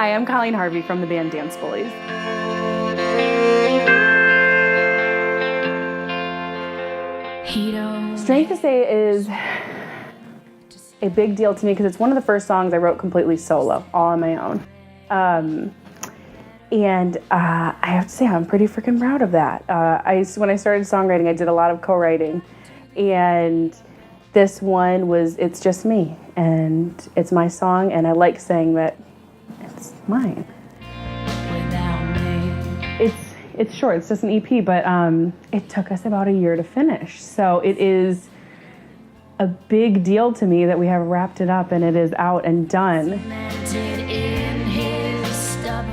Hi, I'm Colleen Harvey from the band Dance Bullies. Strange to Say is a big deal to me because it's one of the first songs I wrote completely solo, all on my own. And I have to say, I'm pretty freaking proud of that. When I started songwriting, I did a lot of co-writing, and this one it's just me, and it's my song, and I like saying that it's mine. It's short, it's just an EP, but it took us about a year to finish. So it is a big deal to me that we have wrapped it up and it is out and done.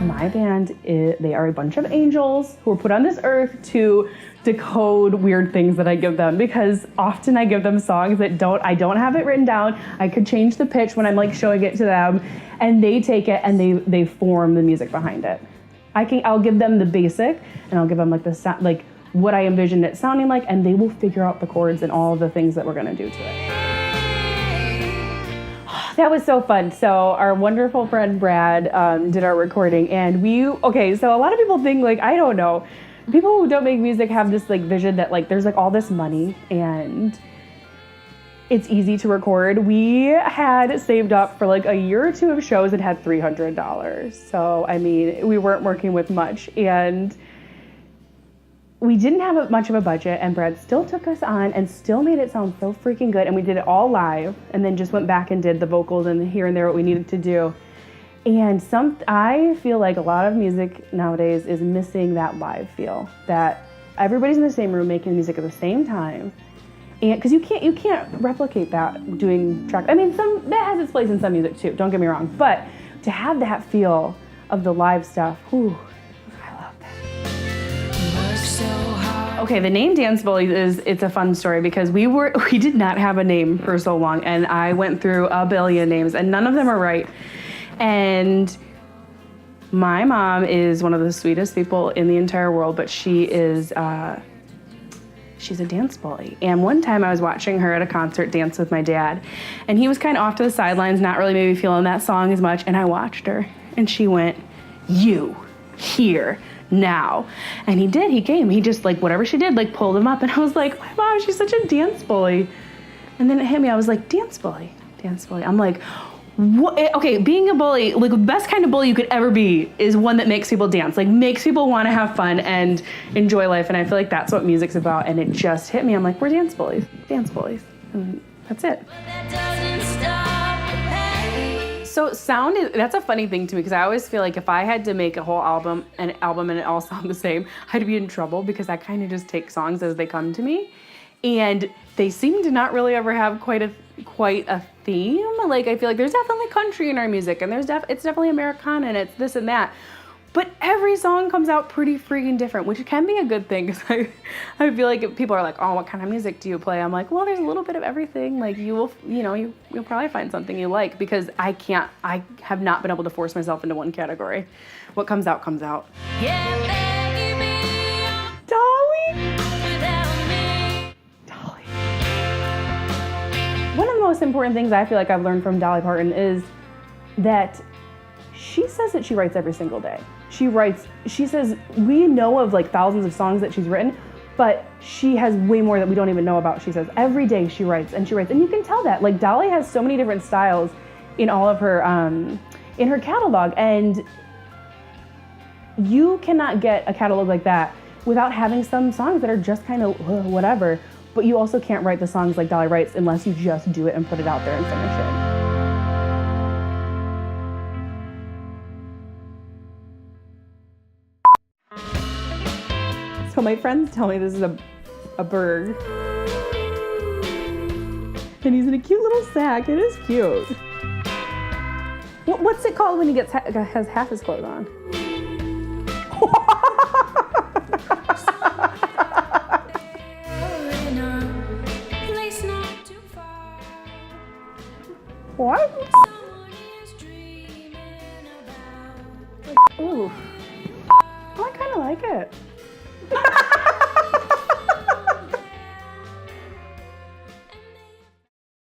My band, they are a bunch of angels who are put on this earth to decode weird things that I give them, because often I give them songs that I don't have it written down. I could change the pitch when I'm like showing it to them, and they take it and they form the music behind it. I'll give them the basic, and I'll give them like the sound, like what I envisioned it sounding like, and they will figure out the chords and all of the things that we're gonna do to it. That was so fun. So our wonderful friend Brad did our recording, and so a lot of people think, like, I don't know, people who don't make music have this like vision that like there's like all this money and it's easy to record. We had saved up for like a year or two of shows and had $300. So, I mean, we weren't working with much, and we didn't have much of a budget, and Brad still took us on and still made it sound so freaking good. And we did it all live, and then just went back and did the vocals and here and there what we needed to do. And I feel like a lot of music nowadays is missing that live feel, that everybody's in the same room making music at the same time. And because you can't replicate that doing track. I mean, that has its place in some music too, don't get me wrong, but to have that feel of the live stuff, whew, I love that. Okay, the name Dance Bullies it's a fun story because we did not have a name for so long, and I went through a billion names and none of them are right. And my mom is one of the sweetest people in the entire world, but she's a dance bully. And one time I was watching her at a concert dance with my dad, and he was kind of off to the sidelines, not really maybe feeling that song as much, and I watched her, and she went, "You, here, now." And he did, he came, he just like, whatever she did, like pulled him up, and I was like, my mom, she's such a dance bully. And then it hit me, I was like, dance bully. I'm like, what? Okay, being a bully, like the best kind of bully you could ever be is one that makes people dance, like makes people want to have fun and enjoy life. And I feel like that's what music's about. And it just hit me. I'm like, we're dance bullies. And that's it. So that's a funny thing to me, because I always feel like if I had to make a whole album and it all sound the same, I'd be in trouble, because I kind of just take songs as they come to me. And they seem to not really ever have quite a theme. Like, I feel like there's definitely country in our music, and it's definitely Americana, and it's this and that. But every song comes out pretty freaking different, which can be a good thing, because I feel like if people are like, oh, what kind of music do you play? I'm like, well, there's a little bit of everything. Like, you'll probably find something you like, because I have not been able to force myself into one category. What comes out, comes out. Yeah, baby. Dolly? One of the most important things I feel like I've learned from Dolly Parton is that she says that she writes every single day. She says we know of like thousands of songs that she's written, but she has way more that we don't even know about. She says every day she writes, and you can tell that. Like, Dolly has so many different styles in all of her, in her catalog, and you cannot get a catalog like that without having some songs that are just kind of whatever. But you also can't write the songs like Dolly writes unless you just do it and put it out there and finish it. So my friends tell me this is a bird. And he's in a cute little sack. It is cute. What's it called when he has half his clothes on? What? Ooh. Oh, I kind of like it.